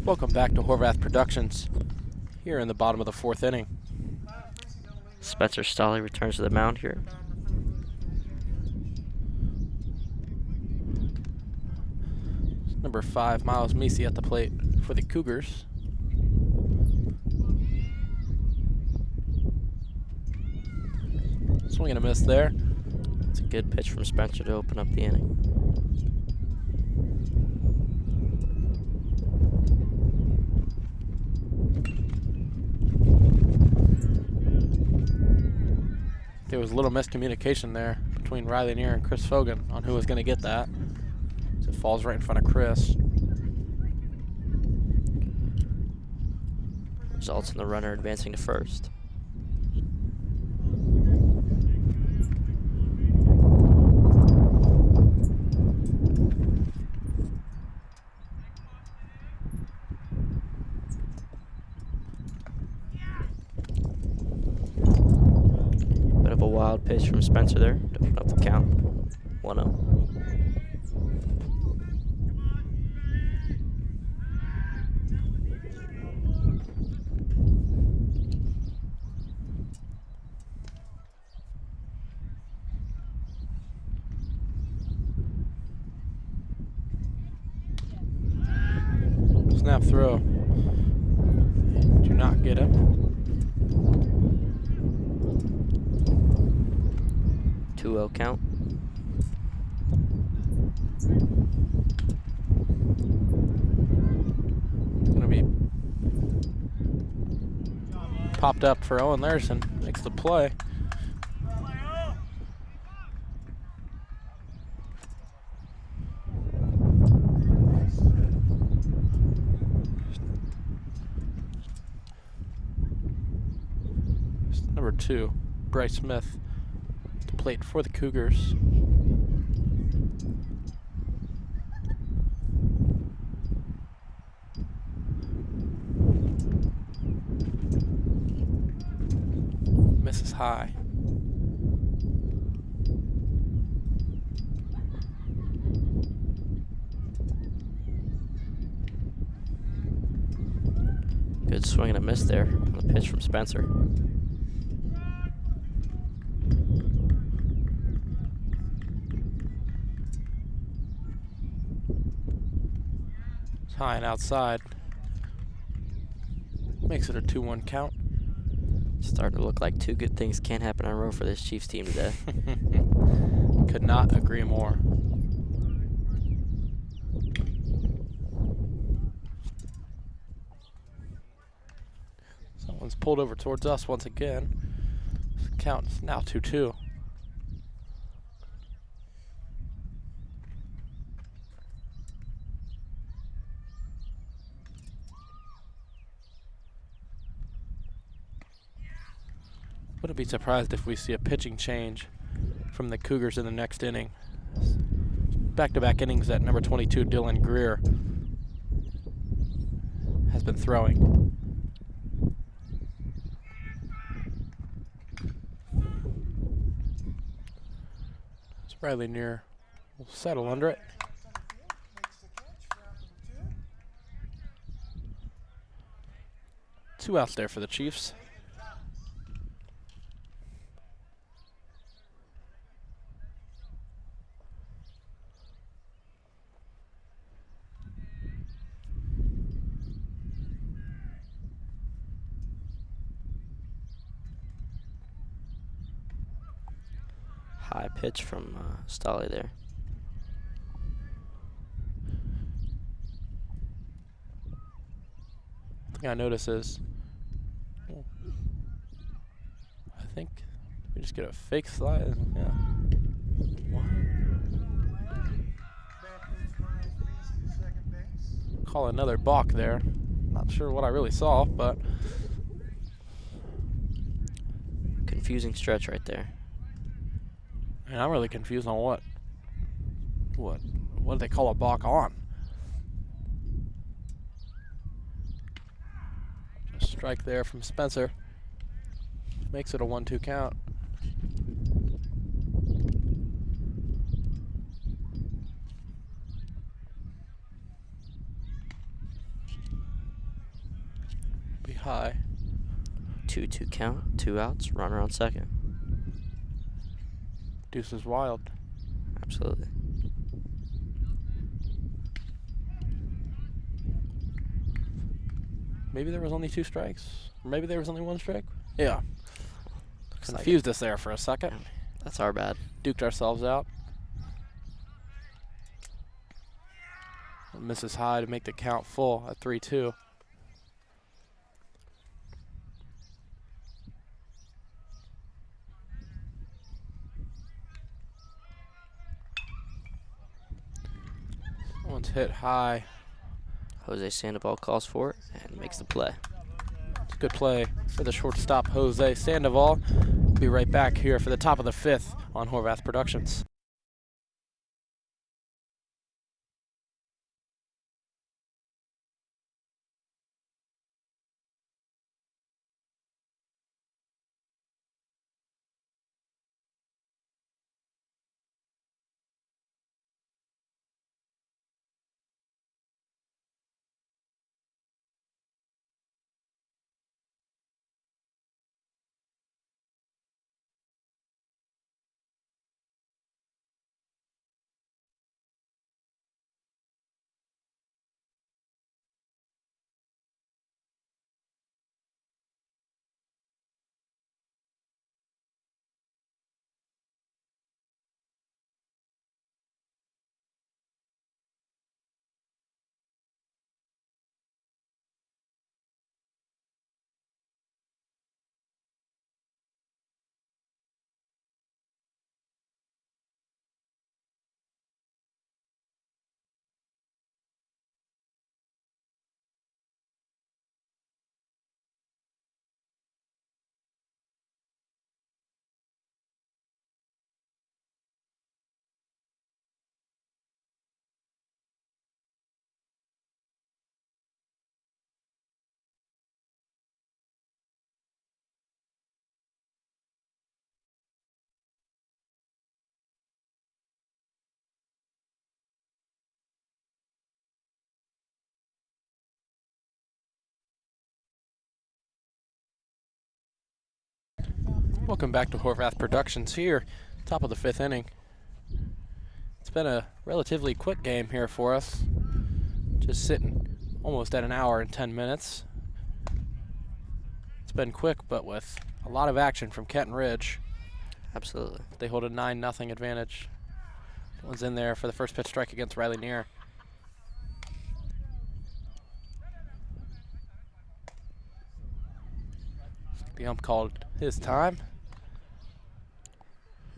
Welcome back to Horvath Productions here in the bottom of the 4th inning. Spencer Stolle returns to the mound here. Number 5, Miles Meese at the plate for the Cougars. Swing and a miss there. It's a good pitch from Spencer to open up the inning. There was a little miscommunication there between Riley Neer and Chris Fogan on who was going to get that. So it falls right in front of Chris. Results in the runner advancing to first. Bit of a wild pitch from Spencer there to open up the count. 1-0. Snap throw. Do not get him. 2-0 count. Gonna be popped up for Owen Larson. Makes the play. Number 2, Bryce Smith, to plate for the Cougars. Misses high. Good swing and a miss there on the pitch from Spencer. It's high and outside. Makes it a 2-1 count. Starting to look like two good things can't happen in a row for this Chiefs team today. Could not agree more. Someone's pulled over towards us once again. Count is now 2-2. Wouldn't be surprised if we see a pitching change from the Cougars in the next inning. Back-to-back innings that number 22, Dylan Greer, has been throwing. So Riley Neer will settle under it. Two outs there for the Chiefs. High pitch from Stolle there. The thing I notice is, I think we just get a fake slide. Yeah. What? Call another balk there. Not sure what I really saw, but Confusing stretch right there. and I'm really confused on what do they call a balk on? A strike there from Spencer. Makes it a 1-2 count. Be high. 2-2 count, 2 outs, runner on second. Deuce is wild. Absolutely. Maybe there was only 2 strikes. Or maybe there was only 1 strike. Yeah. Looks like Confused us there for a second. Yeah, that's our bad. Duked ourselves out. Misses high to make the count full at 3-2. One's hit high. Jose Sandoval calls for it and makes the play. It's a good play for the shortstop, Jose Sandoval. Be right back here for the top of the 5th on Horvath Productions. Welcome back to Horvath Productions here, top of the 5th inning. It's been a relatively quick game here for us. Just sitting almost at an hour and 10 minutes. It's been quick, but with a lot of action from Kenton Ridge. Absolutely. They hold a 9-0 advantage. One's in there for the first pitch strike against Riley Neer. The ump called his time.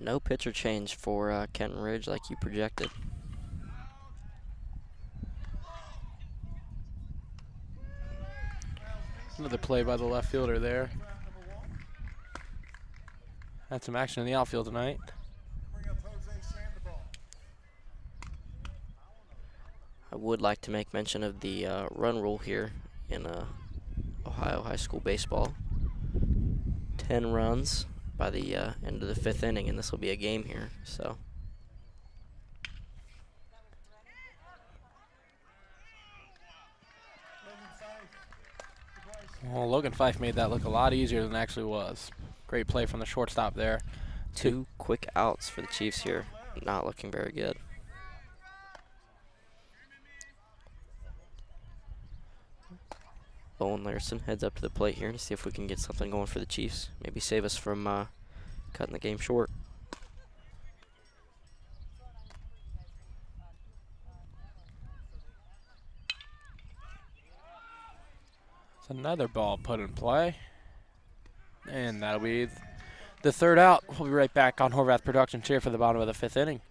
No pitcher change for Kenton Ridge like you projected. Another play by the left fielder there. Had some action in the outfield tonight. I would like to make mention of the run rule here in Ohio high school baseball. 10 runs by the end of the 5th inning, and this will be a game here. So Well, Logan Fife made that look a lot easier than it actually was. Great play from the shortstop there. 2 quick outs for the Chiefs here. Not looking very good. Owen Larson heads up to the plate here to see if we can get something going for the Chiefs. Maybe save us from cutting the game short. It's another ball put in play. And that'll be the 3rd out. We'll be right back on Horvath Productions here for the bottom of the 5th inning.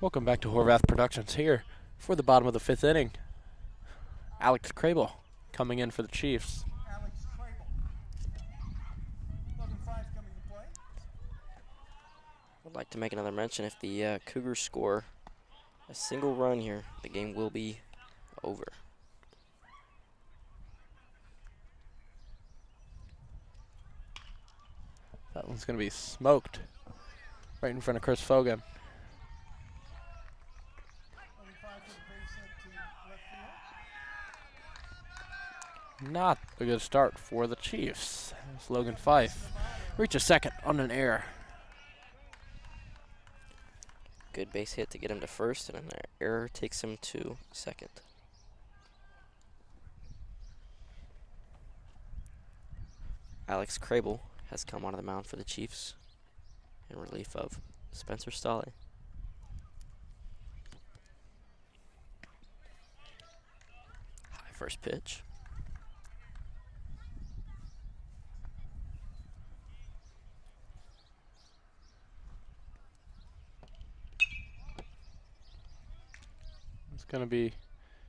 Welcome back to Horvath Productions here for the bottom of the 5th inning. Alex Crable coming in for the Chiefs. I'd like to make another mention. If the Cougars score a single run here, the game will be over. That one's going to be smoked right in front of Chris Fogan. Not a good start for the Chiefs. As Logan Fife reaches second on an error. Good base hit to get him to first, and an error takes him to second. Alex Crable has come onto the mound for the Chiefs in relief of Spencer Stolle. High first pitch. It's going to be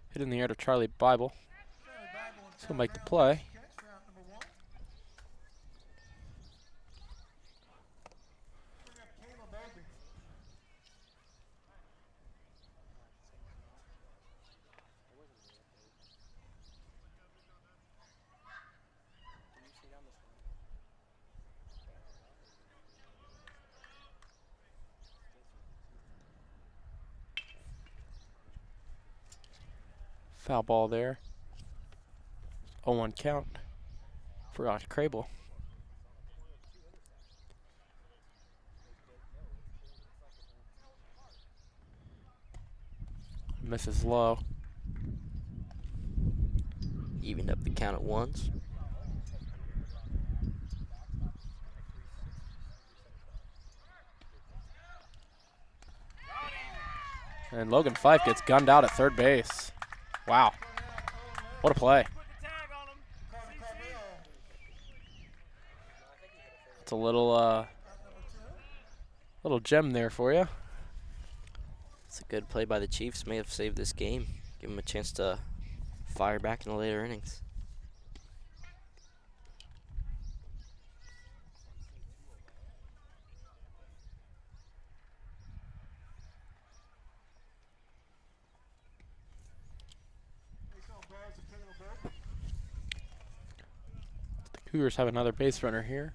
hit in the air to Charlie Bible. He'll make the play. Foul ball there. 0-1 count for Alex Crable. Misses low. Evened up the count at ones. And Logan Fife gets gunned out at third base. Wow. What a play. It's a little gem there for you. It's a good play by the Chiefs. May have saved this game. Give them a chance to fire back in the later innings. The Cougars have another base runner here.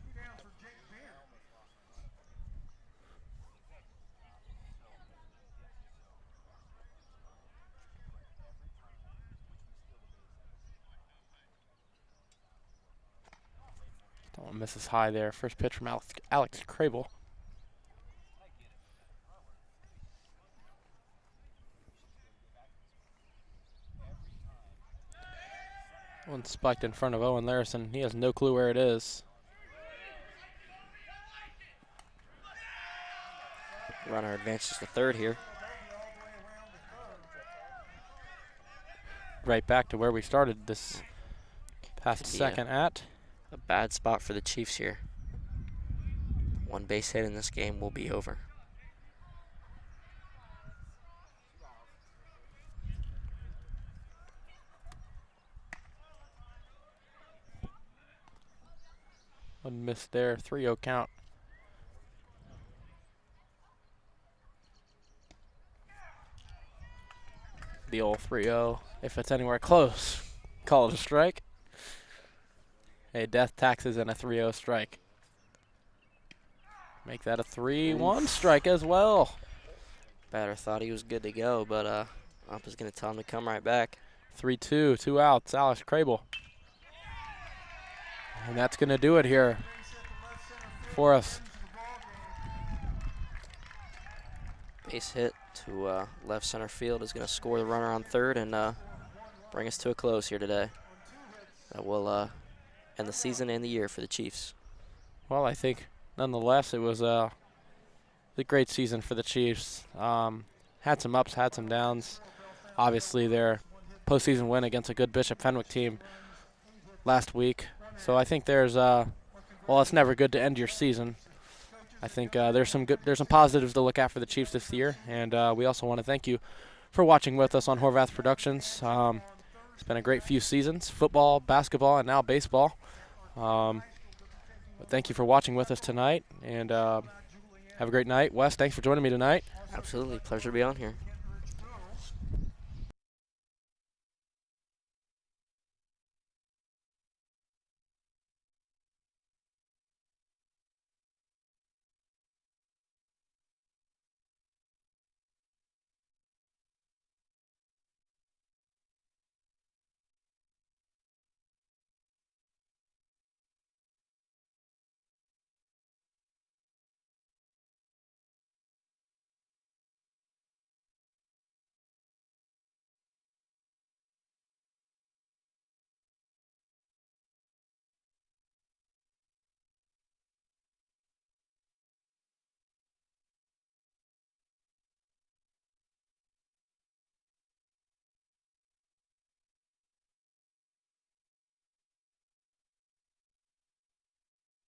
That one misses high there. First pitch from Alex Crable. One spiked in front of Owen Larison. He has no clue where it is. Runner advances to third here. Right back to where we started this past second at. A bad spot for the Chiefs here. One base hit in this game will be over. One miss there, 3-0 count. The old 3-0. If it's anywhere close, call it a strike. Hey, death taxes and a 3-0 strike. Make that a 3-1 strike as well. Batter thought he was good to go, but ump is going to tell him to come right back. 3-2, 2 outs, Alex Crable. And that's going to do it here for us. Base hit to left center field is going to score the runner on third and bring us to a close here today. That will end the season and the year for the Chiefs. Well, I think nonetheless it was a great season for the Chiefs. Had some ups, had some downs. Obviously, their postseason win against a good Bishop Fenwick team last week. So I think there's, well, it's never good to end your season. I think there's some positives to look at for the Chiefs this year, and we also want to thank you for watching with us on Horvath Productions. It's been a great few seasons, football, basketball, and now baseball. But thank you for watching with us tonight, and have a great night. Wes, thanks for joining me tonight. Absolutely. Pleasure to be on here.